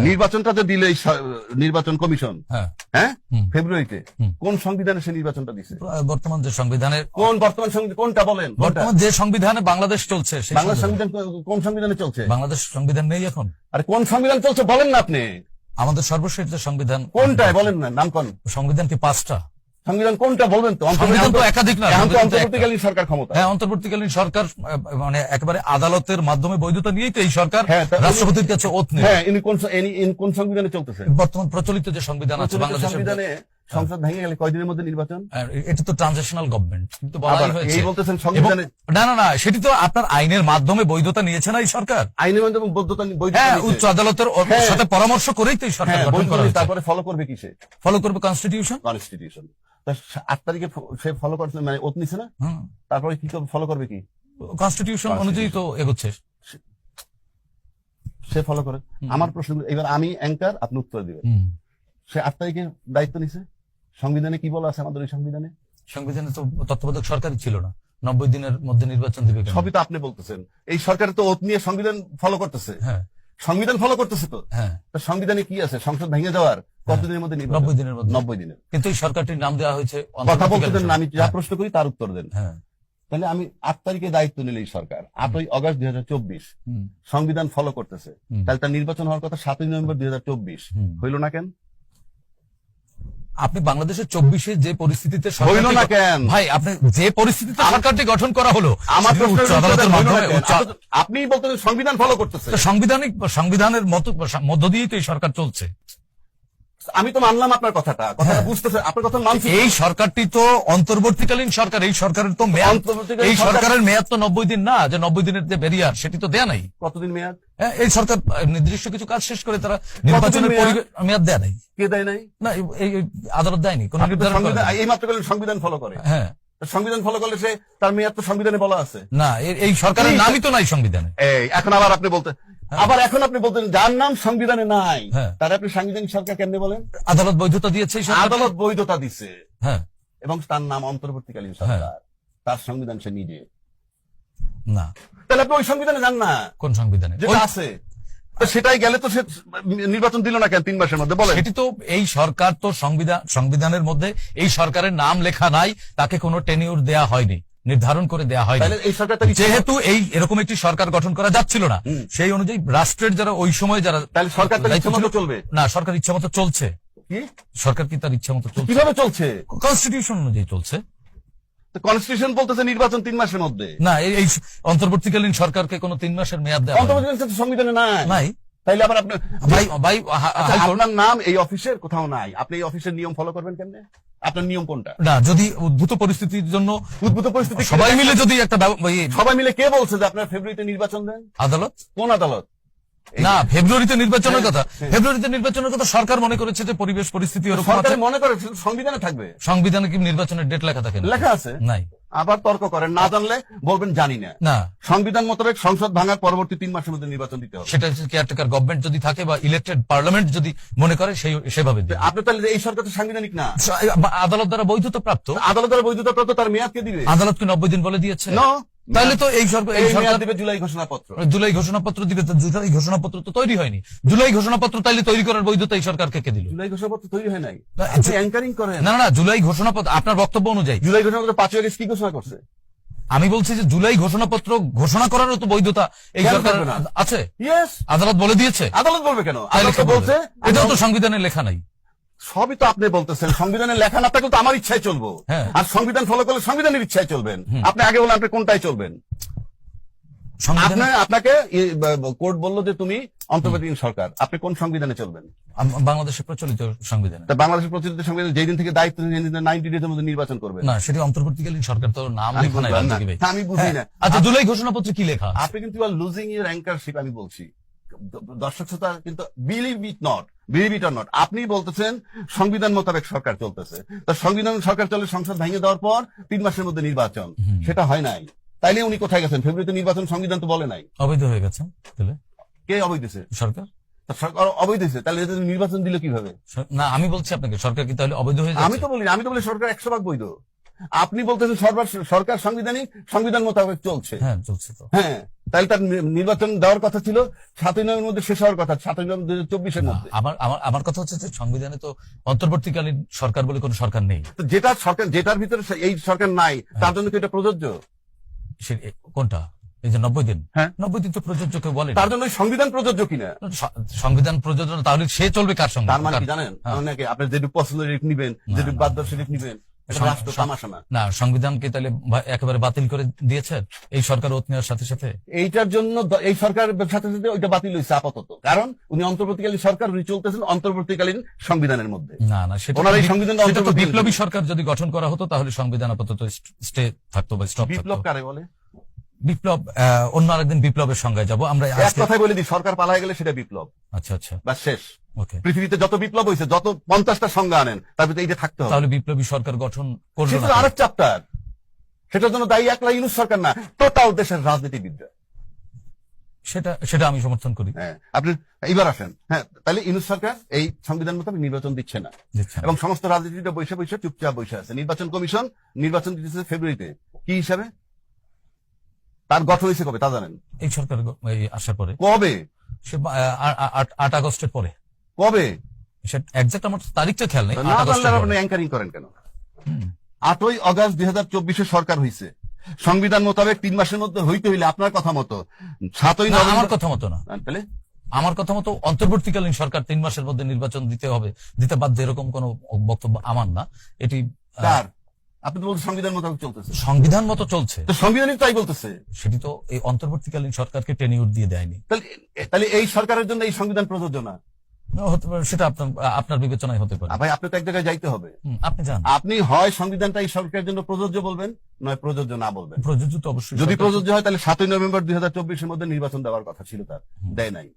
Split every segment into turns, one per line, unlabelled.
নির্বাচনটা যে দিলে এই নির্বাচন কমিশন,
হ্যাঁ
হ্যাঁ, ফেব্রুয়ারিতে কোন সংবিধানে সে নির্বাচনটা দিছে?
বর্তমান যে সংবিধানের
বর্তমান সংবিধান কোনটা বলেন?
বর্তমান যে সংবিধানে বাংলাদেশ চলছে সেই
বাংলাদেশ সংবিধান কোন সংবিধানে চলছে?
বাংলাদেশ সংবিধান নেই এখন।
আরে কোন সংবিধান চলছে বলেন না আপনি?
আমাদের সর্বশেষ যে সংবিধান
কোনটায় বলেন না, নাম কোন
সংবিধান? কি 5টা
সংবিধান? কোনটা বলবেন তো?
সংবিধান তো একাধিক না,
এখন তো অন্তর্বর্তীকালীন সরকার ক্ষমতা।
হ্যাঁ, অন্তর্বর্তীকালীন সরকার মানে একেবারে আদালতের মাধ্যমে বৈধতা নিয়েই তো এই সরকার রাষ্ট্রপতির কাছে ওথ নেয়।
হ্যাঁ, কোন সংবিধানে চলতেছে?
বর্তমান প্রচলিত যে সংবিধান আছে বাংলাদেশের
সংবিধানে সংসদ ভেঙে গেলে কয়দিনের মধ্যে নির্বাচন?
এটা তো ট্রানজিশনাল গভর্নমেন্ট, কিন্তু বলাই হয়েছে
এই বলতেছেন সংবিধানে।
না, সেটি তো আপনার আইনের মাধ্যমে বৈধতা নিয়েছে না এই সরকার।
আইনের মাধ্যমে বৈধতা
উচ্চ আদালতের সাথে পরামর্শ করেই তো এই সরকার গঠন করা হয়েছে।
তারপরে ফলো করবে কিসে?
ফলো করবে কনস্টিটিউশন।
8 তারিখে সে ফলো করছে, মানে ওত নিছে না? তারপরে কি ফলো করবে? কি
কনস্টিটিউশন অনুযায়ী তো এগোচ্ছে,
সে ফলো করে। আমার প্রশ্ন এবার, আমি অ্যাঙ্কার, আপনি উত্তর দিবেন। সে 8 তারিখে দায়িত্ব নিছে, সংবিধানে কি বলা আছে আমাদের ওই সংবিধানে?
সংবিধানে তো তত্ত্বাবধায়ক সরকারই ছিল না, 90 দিনের মধ্যে নির্বাচন দিবে।
সবই তো আপনি বলতেছেন। এই সরকার তো ওত নিয়ে সংবিধান ফলো করতেছে।
হ্যাঁ,
সংবিধান ফলো করতেছে তো।
হ্যাঁ,
সংবিধানে কি আছে? সংসদ ভেঙে যাওয়ার কতদিনের মধ্যে?
90 দিনের মধ্যে।
90 দিনের।
কিন্তু এই সরকারটির নাম দেওয়া হয়েছে।
কথা বলতে দেন না, আমি যা প্রশ্ন করি তার উত্তর দেন।
হ্যাঁ,
তাহলে আমি 8 তারিখে দায়িত্ব নিলে এই সরকার 8ই আগস্ট 2024 সংবিধান ফলো করতেছে, তাহলে তার নির্বাচন হওয়ার কথা 7ই নভেম্বর 2024 হইল না কেন?
আপনি বাংলাদেশের 24-এ যে পরিস্থিতিতে
হইল না কেন
ভাই? আপনি যে পরিস্থিতিতে সরকারটি গঠন করা হলো,
আমার আপনি বলতে সংবিধান ফলো করতেছে।
সংবিধানের মধ্য দিয়েই তো এই সরকার চলছে।
আমি তো মানলাম আপনার কথাটা বুঝতেছে, আপনার কথা মানছি।
এই সরকারটি তো অন্তর্বর্তীকালীন সরকার, এই সরকারের তো মেয়াদ, এই সরকারের মেয়াদ তো 90 দিন না, যে 90 দিনের যে ব্যারিয়ার সেটি তো দেয়া নাই।
কতদিন মেয়াদ?
এই সরকার নির্দিষ্ট কিছু কাজ শেষ করে তারা নির্বাচনের মেয়াদ দেয়া নাই।
কে দেয় নাই?
না, এই আদালত দেয়নি কোন নির্ধারণ।
এই মাত্র সংবিধান ফলো করে।
হ্যাঁ,
সংবিধান ফলো করলে সে তার মেয়াদ তো সংবিধানে বলা আছে
না। এই সরকারের নামই তো নাই সংবিধানে।
এখন আবার আপনি বলতেন যার নাম সংবিধানে নাই, তারা আপনি সাংবিধানিক সরকার কেমনে বলেন?
আদালত বৈধতা দিয়েছে,
আদালত বৈধতা দিচ্ছে।
হ্যাঁ,
এবং তার নাম অন্তর্বর্তীকালীন সরকার, তার সংবিধান সে নিজে
না।
তাহলে আপনি ওই সংবিধানে যান না।
কোন সংবিধানে
যেটা আছে সেটাই গেলে তো সে নির্বাচন দিল না কেন 3 মাসের মধ্যে? বলেন।
সেটি তো এই সরকার তো সংবিধানের মধ্যে এই সরকারের নাম লেখা নাই, তাকে কোনো টেনিউর দেয়া হয়নি, নির্ধারণ করে দেয়া হয়নি। যেহেতু এরকম একটি সরকার গঠন করা যাচ্ছিল না, সেই অনুযায়ী রাষ্ট্রের যারা ওই সময় যারা,
তাহলে সরকার তার ইচ্ছামতো চলবে না?
সরকার ইচ্ছামতো চলছে।
কি
সরকার কি তার ইচ্ছামতো চলছে?
কিভাবে চলছে?
কনস্টিটিউশন অনুযায়ী চলছে।
কনস্টিটিউশন বলতেছে নির্বাচন 3 মাসের মধ্যে।
না, এই অন্তর্বর্তীকালীন সরকারকে কোনো 3 মাসের মেয়াদ দেওয়া
অন্তর্বর্তীকালীন সংবিধানে নাই। তাইলে আবার আপনি
ভাই
আপনার নাম এই অফিসের কোথাও নাই, আপনি এই অফিসের নিয়ম ফলো করবেন কেমনে? আপনার নিয়ম কোনটা?
না, যদি উদ্ভূত পরিস্থিতির জন্য
সবাই মিলে যদি একটা সবাই মিলে, কে বলছে যে আপনার ফেব্রুয়ারিতে নির্বাচন দেন?
আদালত।
কোন আদালত?
না, ফেব্রুয়ারিতে নির্বাচনের কথা, ফেব্রুয়ারিতে নির্বাচনের কথা সরকার মনে করেছে যে পরিবেশ পরিস্থিতি ওরকম আছে,
মনে করে সংবিধানে থাকবে।
সংবিধানে কি নির্বাচনের ডেট লেখা থাকে?
লেখা আছে।
নাই।
আবার তর্ক করেন, না জানলে বলবেন জানি না।
না,
সংবিধান মোতাবেক সংসদ ভাঙার পরবর্তী 3 মাসের মধ্যে নির্বাচন দিতে হবে।
সেটা কেয়ারটেকার গভর্নমেন্ট যদি থাকে বা ইলেক্টেড পার্লামেন্ট যদি মনে করে সেভাবে।
আপনি তাহলে এই সরকার তো সাংবিধানিক না,
আদালত দ্বারা বৈধতা প্রাপ্ত।
আদালত দ্বারা বৈধতা প্রাপ্ত, তার মেয়াদ কে দিবে?
আদালত কি 90 দিন বলে দিয়েছে? তাহলে তো এই সরকার
দিবে জুলাই ঘোষণাপত্র।
জুলাই ঘোষণাপত্র দিবে। জুলাই ঘোষণাপত্র তো তৈরি হয়নি। জুলাই ঘোষণাপত্র তাইলে তৈরি করার বৈধতা এই সরকারকে কে দিল?
জুলাই ঘোষণাপত্র তৈরি হয় নাই, আপনি অ্যাঙ্কারিং করেন।
না, জুলাই ঘোষণাপত্র আপনার বক্তব্য অনুযায়ী
জুলাই ঘোষণাপত্র 5 আগস্ট কি ঘোষণা করছে?
আমি বলছি যে জুলাই ঘোষণাপত্র ঘোষণা করারও তো বৈধতা এই সরকার আছে। আদালত বলে দিয়েছে।
আদালত বলবে কেন? আদালত বলছে
এটাও তো সংবিধানে লেখা নাই।
সবই তো আপনি বলতেছেন সংবিধানে লেখা না থাকলে তো আমার ইচ্ছায় চলবো, আর সংবিধান ফলো করলে সংবিধানের ইচ্ছায় চলবেন। আপনি আগে বলেন আপনি কোনটাই চলবেন? আপনাকে কোর্ট বললো যে তুমি অন্তর্বর্তীকালীন সরকার, আপনি কোন সংবিধানে চলবেন?
বাংলাদেশের প্রচলিত সংবিধানে।
বাংলাদেশের প্রচলিত সংবিধান যেই দিন থেকে দায়িত্ব 90 ডেজের মধ্যে নির্বাচন করবেন।
না, সেটি অন্তর্বর্তীকালীন সরকার তো নাম লেখা নাই।
আমি বুঝি না।
আচ্ছা, জুলাই ঘোষণাপত্রে কি লেখা?
আপনি কিন্তু লুজিং ইউর অ্যাঙ্কারশিপ। আমি বলছি দর্শক শ্রোতা কিন্তু বিলিভ ইট অর নট, আপনি বলতেছেন সংবিধান মোতাবেক সরকার চলতেছে। তার সংবিধান সরকার চলে, সংসদ ভেঙে দেওয়ার পর 3 মাসের মধ্যে নির্বাচন, সেটা হয় নাই। তাইলে উনি কোথায় গেছেন? ফেব্রুয়ারিতে নির্বাচন সংবিধান তো বলে নাই।
অবৈধ হয়ে গেছে।
কে অবৈধ দিয়েছে?
সরকার।
সরকার অবৈধ দিয়েছে, তাহলে নির্বাচন দিল কিভাবে?
না, আমি বলছি আপনাকে সরকার কি তাহলে অবৈধ হয়ে যাচ্ছে?
আমি তো বলি সরকার 100% বৈধ। আপনি বলতেছেন সরকার সাংবিধানিক, সংবিধান মোতাবেক চলছে।
হ্যাঁ, চলছে তো।
হ্যাঁ, তাহলে তার নির্বাচন দেওয়ার কথা ছিল 7ই নভেম্বরের মধ্যে শেষ হওয়ার কথা, 7ই নভেম্বর 2024-এর মধ্যে।
আমার কথা হচ্ছে যে সংবিধানে তো অন্তর্বর্তীকালীন সরকার বলে কোনো সরকার নেই।
তো যেটার ভিতরে এই সরকার নাই, তার জন্য কি এটা প্রযোজ্য?
কোনটা? এই যে 90 দিন,
হ্যাঁ,
90 দিন তো প্রযোজ্য কেউ বলে
তার জন্য সংবিধান প্রযোজ্য কিনা?
সংবিধান প্রযোজ্য না, তাহলে সে চলবে কার সঙ্গে?
তার মানে কি জানেন, অনেকে আপনি যেটুকু পছন্দ নিবেন, যেটুকু বাধ্য সেটুকু নিবেন, রাষ্ট্র তামাশা না।
না, সংবিধানকে তাহলে একেবারে বাতিল করে দিয়েছে এই সরকার ওত নেওয়ার সাথে সাথে।
এইটার জন্য এই সরকারের সাথে সাথে ওইটা বাতিল হয়েছে আপাতত, কারণ উনি অন্তর্বর্তীকালীন সরকার, উনি চলতেছেন অন্তর্বর্তীকালীন সংবিধানের মধ্যে।
না না,
ওনার এই সংবিধান
বিপ্লবী সরকার যদি গঠন করা হতো তাহলে সংবিধান আপাতত স্টে থাকতো বা স্টপ থাকতো।
বিপ্লব কারে বলে?
বিপ্লব অন্য আরেকদিন বিপ্লবের সংজ্ঞায় যাব আমরা।
এক কথাই বলে দিই, সরকার পালায় গেলে সেটা বিপ্লব।
আচ্ছা আচ্ছা,
বা শেষ।
ওকে।
পৃথিবীতে যত বিপ্লব হয়েছে, যত 50টা সংজ্ঞা আনেন, তার ভিতরে এইটা থাকতে হবে।
তাহলে বিপ্লবী সরকার গঠন করলো
সেটা
না,
আরেক চ্যাপ্টার। সেটার জন্য দায়ী একলা ইউনূস সরকার না, টোটাল দেশের রাজনীতিবিদরা।
সেটা আমি সমর্থন করি।
হ্যাঁ, আপনি এইবার আসেন। হ্যাঁ, তাহলে ইউনূস সরকার এই সংবিধান মোতাবেক নির্বাচন দিচ্ছে না, এবং সমস্ত রাজনীতিবিদরা বৈশা বৈশা চুপচাপ বৈশা আছে। নির্বাচন কমিশন নির্বাচন দিতেছে ফেব্রুয়ারিতে। কি হিসাবে? তার গঠন হয়েছে কবে তা জানেন?
এই সরকার আসার পরে।
কবে?
সে 8 আগস্টের পরে।
কবে?
সেটা এক্সাক্ট আমার তারিখটা খেয়াল নেই।
না জানলে আপনি অ্যাঙ্কারিং করেন কেন? 8ই আগস্ট 2024 সরকার হয়েছে। সংবিধান মোতাবেক 3 মাসের মধ্যে হইতে হইলে আপনার কথা মতো 7ই নভেম্বর।
আমার কথা মতো না,
তাহলে
আমার কথা মতো অন্তর্বর্তীকালীন সরকার 3 মাসের মধ্যে নির্বাচন দিতে বাধ্য, এরকম কোন বক্তব্য আমার না। এটি
কার? আপনি তো বলছেন সংবিধান মোতাবেক চলতেছে।
সংবিধান মতো চলছে,
তো সংবিধানই তাই বলতেছে।
সেটি তো এই অন্তর্বর্তীকালীন সরকারকে টেনিউর দিয়ে দেয়নি।
তাহলে এই সরকারের জন্য এই সংবিধান প্রযোজ্য না?
সেটা আপনার বিবেচনায় হতে পারে।
ভাই, আপনি তো এক জায়গায় যাইতে হবে।
আপনি জান,
আপনি হয় সংবিধানটা এই সরকারের জন্য প্রযোজ্য বলবেন, নয় প্রযোজ্য না বলবেন।
প্রযোজ্য তো অবশ্যই।
যদি প্রযোজ্য হয় তাহলে 7ই নভেম্বর 2024-এর মধ্যে নির্বাচন দেওয়ার কথা ছিল, তার দেয় নাই।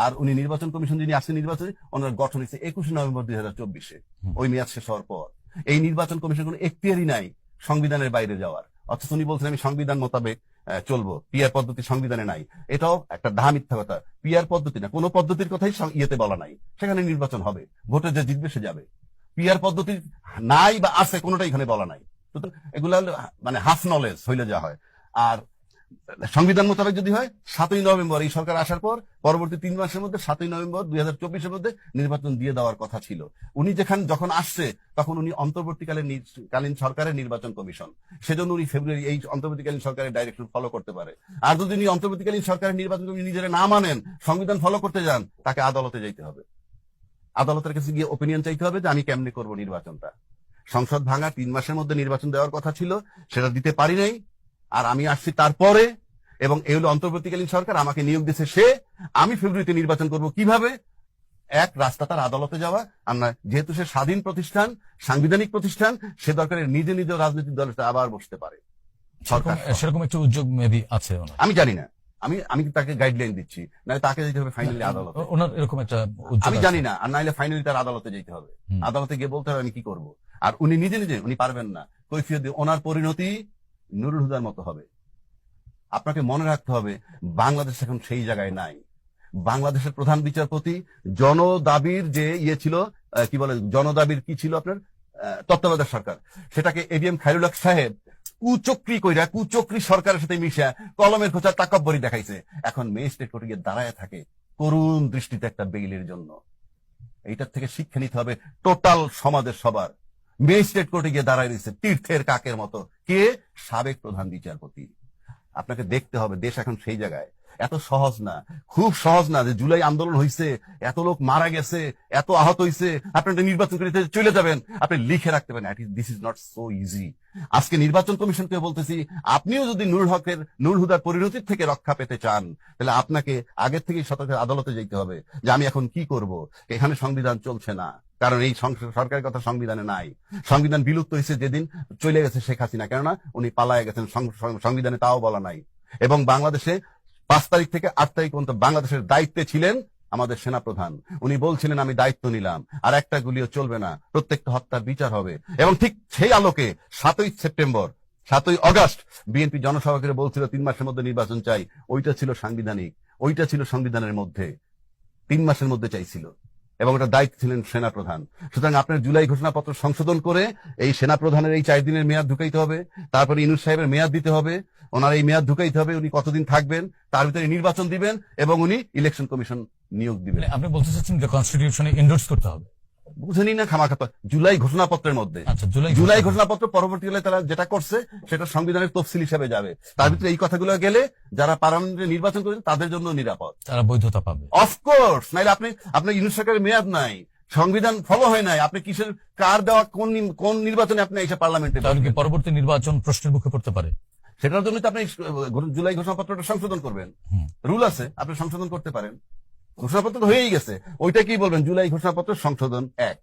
আর উনি নির্বাচন কমিশন যিনি আসছে নির্বাচনে, ওনার গঠন হয়েছে 21 নভেম্বর 2024-এ, ওই মেয়াদ শেষ হওয়ার পর। এই নির্বাচন কমিশন কোনো এখতিয়ারই নাই সংবিধানের বাইরে যাওয়ার। অথচ উনি বলছেন আমি সংবিধান মোতাবেক চলবো, পিআর পদ্ধতি সংবিধানে নাই। এটাও একটা ডাহা মিথ্যা কথা। পিআর পদ্ধতি না, কোনো পদ্ধতির কথাই ইয়েতে বলা নাই। সেখানে নির্বাচন হবে, ভোটে যে জিতবে সে যাবে। পিআর পদ্ধতি নাই বা আছে, কোনোটাই এখানে বলা নাই। এগুলা মানে হাফ নলেজ হইলে যা হয়। আর সংবিধান মোতাবেক যদি হয় 7ই নভেম্বর এই সরকার আসার পর পরবর্তী 3 মাসের মধ্যে 7ই নভেম্বর 2024-এর মধ্যে নির্বাচন দিয়ে দেওয়ার কথা ছিল। উনি যখন আসছে তখন উনি অন্তর্বর্তীকালীন সরকারের নির্বাচন কমিশন, সেজন্য উনি ফেব্রুয়ারি এই অন্তর্বর্তীকালীন সরকারের ডাইরেকশন ফলো করতে পারে। আর যদি উনি অন্তর্বর্তীকালীন সরকারের নির্বাচন কমিশন নিজেরা না মানেন, সংবিধান ফলো করতে যান, তাকে আদালতে যেতে হবে। আদালতের কাছে গিয়ে ওপিনিয়ন চাইতে হবে যে আমি কেমনে করব নির্বাচনটা। সংসদ ভাঙা 3 মাসের মধ্যে নির্বাচন দেওয়ার কথা ছিল, সেটা দিতে পারি নাই। আর আমি আসছি তারপরে, এবং এই হলো অন্তর্বর্তীকালীন সরকার, আমাকে নিয়োগ দিয়েছে সে। আমি ফেব্রুয়ারিতে নির্বাচন করব কিভাবে? এক রাস্তা তার আদালতে যাওয়া। আমরা যেহেতু সে স্বাধীন প্রতিষ্ঠান, সাংবিধানিক প্রতিষ্ঠান, সে দরকারে নিজে রাজনৈতিক দলে আবার বসতে পারে।
সেরকম একটু উদ্যোগ মেবি আছে।
আমি জানি না, আমি তাকে গাইডলাইন দিচ্ছি, না তাকে যেতে হবে ফাইনালি আদালতে।
ওনার এরকম একটা
আমি জানি না, আর নাইলে ফাইনালি তার আদালতে যেতে হবে। আদালতে গিয়ে বলতে হবে আমি কি করব। আর উনি নিজে উনি পারবেন না। কৈফিয়ত দিয়ে ওনার পরিণতি নুরুল হুদার মতো হবে। আপনাকে মনে রাখতে হবে, বাংলাদেশ এখন সেই জায়গায় নাই। বাংলাদেশের প্রধান বিচারপতি জনদাবির যে ছিল, কি বলে জনদাবির কি ছিল আপনার তত্ত্বাবধায়ক সরকার, সেটাকে এবিএম খায়রুল হক সাহেব কুচক্রি সরকারের সাথে মিশা কলমের খোঁচা তাকব্বরি দেখাইছে। এখন ম্যাজিস্ট্রেট কোর্টে গিয়ে দাঁড়ায় থাকে করুণ দৃষ্টিতে একটা বেইলের জন্য। এইটার থেকে শিক্ষা নিতে হবে টোটাল সমাজের সবার। ম্যাজিস্ট্রেট কোর্টে গিয়ে দাঁড়ায় রয়েছে তীর্থের কাকের মতো। কে? সাবেক প্রধান বিচারপতি। আপনাকে দেখতে হবে দেশ এখন সেই জায়গায়। এত সহজ না, খুব সহজ না যে জুলাই আন্দোলন হয়েছে, এত লোক মারা গেছে, এত আহত হয়েছে, আপনি নির্বাচন করে চলে যাবেন, আপনি লিখে রাখতে পারেন। This is not so easy. আজকে নির্বাচন কমিশনকে বলতেছি, আপনিও যদি নুরুল হুদার পরিণতির থেকে রক্ষা পেতে চান, তাহলে আপনাকে আগের থেকেই সতর্ক আদালতে যেতে হবে যে আমি এখন কি করব। এখানে সংবিধান চলছে না, কারণ এই সরকারের কথা সংবিধানে নাই। সংবিধান বিলুপ্ত হয়েছে যেদিন চলে গেছে শেখ হাসিনা, কেননা উনি পালায় গেছেন, সংবিধানে তাও বলা নাই। এবং বাংলাদেশে 5 তারিখ থেকে 8 তারিখ পর্যন্ত বাংলাদেশের দায়িত্বে ছিলেন আমাদের সেনাপ্রধান। উনি বলছিলেন আমি দায়িত্ব নিলাম, আর একটা গুলিও চলবে না, প্রত্যেকটা হত্যার বিচার হবে। এবং ঠিক সেই আলোকে 7ই আগস্ট বিএনপি জনসভা করে বলছিল 3 মাসের মধ্যে নির্বাচন চাই। ওইটা ছিল সাংবিধানিক, ওইটা ছিল সংবিধানের মধ্যে, 3 মাসের মধ্যে চাইছিল। এবং এটা দায়িত্ব ছিলেন সেনাপ্রধান। সুতরাং আপনার জুলাই ঘোষণাপত্র সংশোধন করে এই সেনাপ্রধানের এই 4 দিনের মেয়াদ ঢুকাইতে হবে, তারপরে ইউনূস সাহেবের মেয়াদ দিতে হবে, ওনার এই মেয়াদ ঢুকাইতে হবে, উনি কতদিন থাকবেন, তার ভিতরে নির্বাচন দিবেন এবং উনি ইলেকশন কমিশন নিয়োগ দিবেন।
মানে আপনি বলতে চাচ্ছেন যে কনস্টিটিউশনে এন্ডোর্স করতে হবে?
বুঝেনি না খামাখা জুলাই ঘোষণাপত্রের মধ্যে।
আচ্ছা,
জুলাই ঘোষণাপত্র পরবর্তীকালে তারা যেটা করছে সেটা সংবিধানের তফসিল হিসেবে যাবে। তার ভিতরে এই কথাগুলো গেলে যারা পার্লামেন্টে নির্বাচন করেন তাদের জন্য নিরাপদ,
তারা বৈধতা পাবে।
অফকোর্স, নাইলে আপনার ইউনূস সরকারের মেয়াদ নাই, সংবিধান ফলো হয় নাই, আপনি কিসের কার দেওয়া কোন নির্বাচনে আপনি এসে পার্লামেন্টে?
তাহলে কি পরবর্তী নির্বাচন প্রশ্নের মুখে পড়তে পারে?
সেটার জন্য তো আপনি জুলাই ঘোষণাপত্রটা সংশোধন করবেন, রুল আছে, আপনি সংশোধন করতে পারেন। ঘোষণাপত্র তো হয়েই গেছে, ওইটা কি বলবেন জুলাই ঘোষণাপত্র সংশোধন 1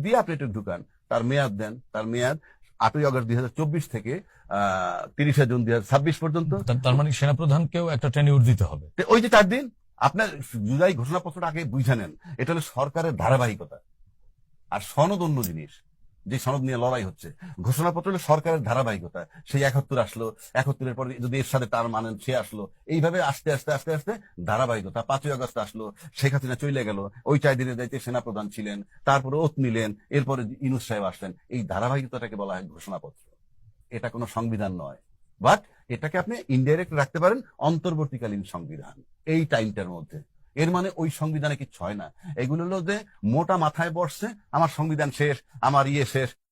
দিয়ে আপনি এটা ঢুকান, তার মেয়াদ দেন, তার মেয়াদ 8ই আগস্ট 2024 থেকে 30শে জুন 2026 পর্যন্ত।
তার মানে সেনাপ্রধানকেও একটা টেনিউর দিতে হবে।
ওই যে 4 দিন আপনার জুলাই ঘোষণাপত্রটা আগে বুঝে নেন, এটা হলো সরকারের ধারাবাহিকতা। আর সনদ অন্য জিনিস, যে সনদ নিয়ে লড়াই হচ্ছে। ঘোষণাপত্র হলো সরকারের ধারাবাহিকতা। সেই 71 আসলো, 71-এর পরে যদি এর সাথে তার মানেন সে আসলো, এইভাবে আস্তে আস্তে আস্তে আস্তে ধারাবাহিকতা। 5ই আগস্ট আসলো, শেখ হাসিনা চলে গেল, ওই 4 দিনের দায়িত্বে সেনাপ্রধান ছিলেন, তারপরে ওত নিলেন, এরপরে ইউনূস সাহেব আসলেন। এই ধারাবাহিকতাটাকে বলা হয় ঘোষণাপত্র। এটা কোনো সংবিধান নয়, বাট এটাকে আপনি ইনডাইরেক্ট রাখতে পারেন অন্তর্বর্তীকালীন সংবিধান এই টাইমটার মধ্যে। এর মানে ওই সংবিধানে কিচ্ছু হয় না। এগুলো হলো যে মোটা মাথায় বসছে, আমার সংবিধান শেষ, আমার ইয়ে শেষ,